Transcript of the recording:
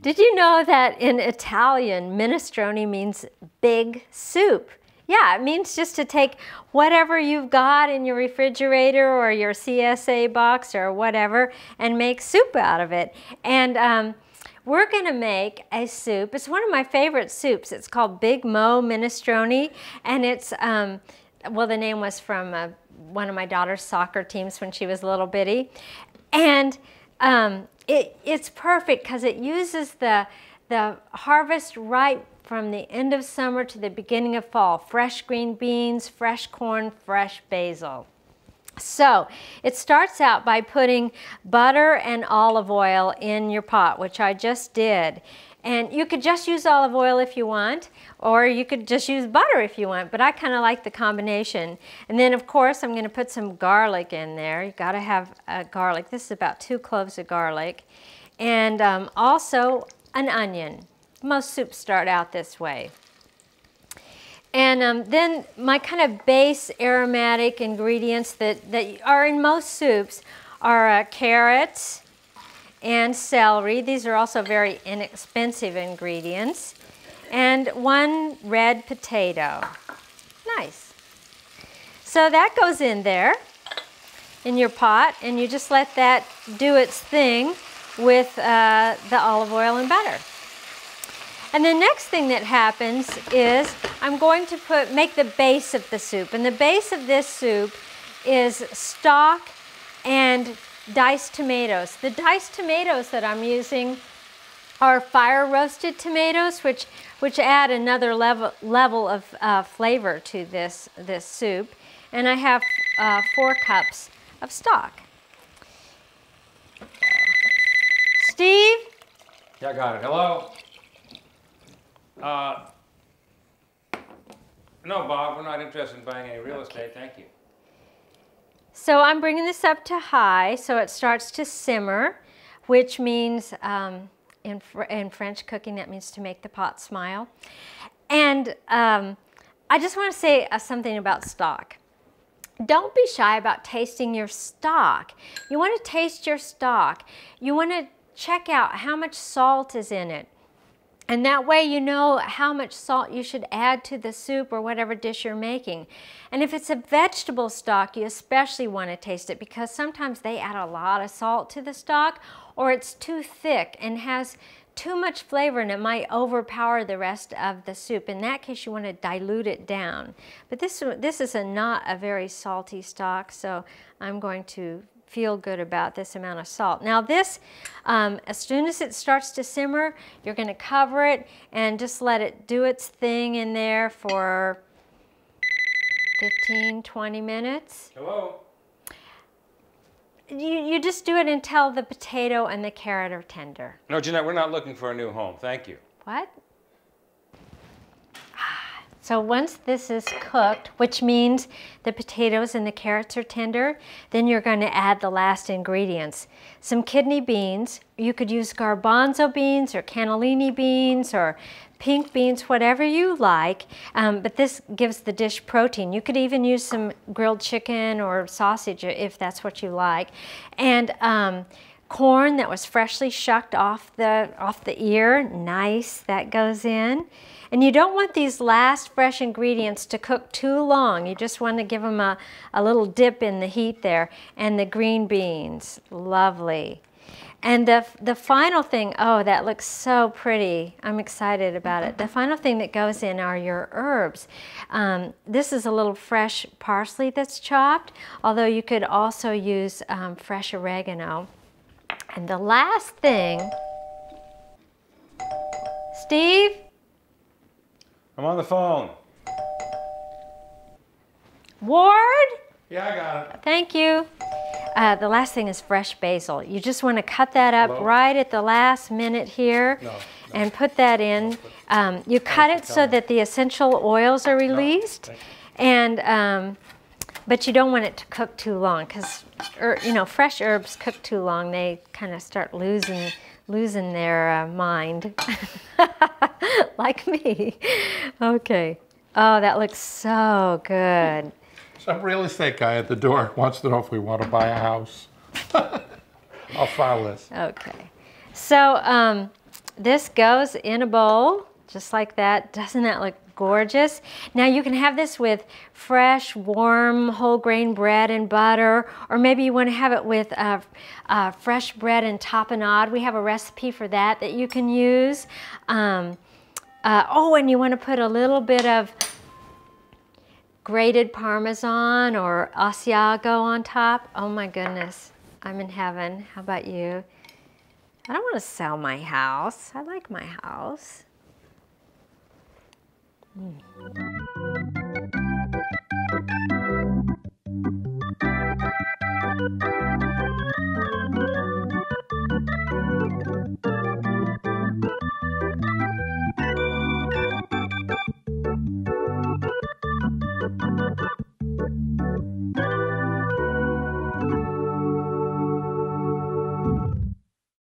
Did you know that in Italian, minestrone means big soup? Yeah, it means just to take whatever you've got in your refrigerator or your CSA box or whatever and make soup out of it. And we're gonna make a soup. It's one of my favorite soups. It's called Big Mo Minestrone, and it's, well, the name was from one of my daughter's soccer teams when she was a little bitty. And it's perfect because it uses the harvest right from the end of summer to the beginning of fall. Fresh green beans, fresh corn, fresh basil. So it starts out by putting butter and olive oil in your pot, which I just did. And you could just use olive oil if you want, or you could just use butter if you want, but I kind of like the combination. And then of course I'm going to put some garlic in there. You got to have garlic. This is about 2 cloves of garlic. And also an onion. Most soups start out this way. And then my kind of base aromatic ingredients that are in most soups are carrots and celery. These are also very inexpensive ingredients. And 1 red potato. Nice. So that goes in there in your pot, and you just let that do its thing with the olive oil and butter. And the next thing that happens is I'm going to make the base of the soup. And the base of this soup is stock and diced tomatoes. The diced tomatoes that I'm using are fire roasted tomatoes, which add another level of flavor to this soup. And I have 4 cups of stock. Steve? Yeah, I got it. Hello? No, Bob, we're not interested in buying any real estate. Thank you. So I'm bringing this up to high, so it starts to simmer, which means, in French cooking, that means to make the pot smile. And I just want to say something about stock. Don't be shy about tasting your stock. You want to taste your stock. You want to check out how much salt is in it. And that way you know how much salt you should add to the soup or whatever dish you're making. And if it's a vegetable stock, you especially want to taste it because sometimes they add a lot of salt to the stock, or it's too thick and has too much flavor and it might overpower the rest of the soup. In that case, you want to dilute it down. But this is not a very salty stock, so I'm going to feel good about this amount of salt. Now this, as soon as it starts to simmer, you're going to cover it and just let it do its thing in there for 15-20 minutes. Hello? You just do it until the potato and the carrot are tender. No, Jeanette, we're not looking for a new home. Thank you. What? So once this is cooked, which means the potatoes and the carrots are tender, then you're going to add the last ingredients. Some kidney beans. You could use garbanzo beans or cannellini beans or pink beans, whatever you like, but this gives the dish protein. You could even use some grilled chicken or sausage if that's what you like. And corn that was freshly shucked off the ear, nice, that goes in. And you don't want these last fresh ingredients to cook too long. You just want to give them a little dip in the heat there. And the green beans, lovely. And the final thing, oh, that looks so pretty. I'm excited about it. The final thing that goes in are your herbs. This is a little fresh parsley that's chopped, although you could also use fresh oregano. And the last thing, Steve? I'm on the phone. Ward? Yeah, I got it. Thank you. The last thing is fresh basil. You just want to cut that up Hello? right at the last minute here and put that in. You cut it so that the essential oils are released, and but you don't want it to cook too long because you know, fresh herbs cook too long, they kind of start losing their mind, like me. Okay. Oh, that looks so good. Some real estate guy at the door wants to know if we want to buy a house. I'll file this. Okay. So this goes in a bowl, just like that. Doesn't that look gorgeous? Now you can have this with fresh, warm, whole grain bread and butter, or maybe you want to have it with fresh bread and tapenade. We have a recipe for that you can use. Oh, and you want to put a little bit of grated Parmesan or Asiago on top. Oh my goodness, I'm in heaven. How about you? I don't want to sell my house. I like my house.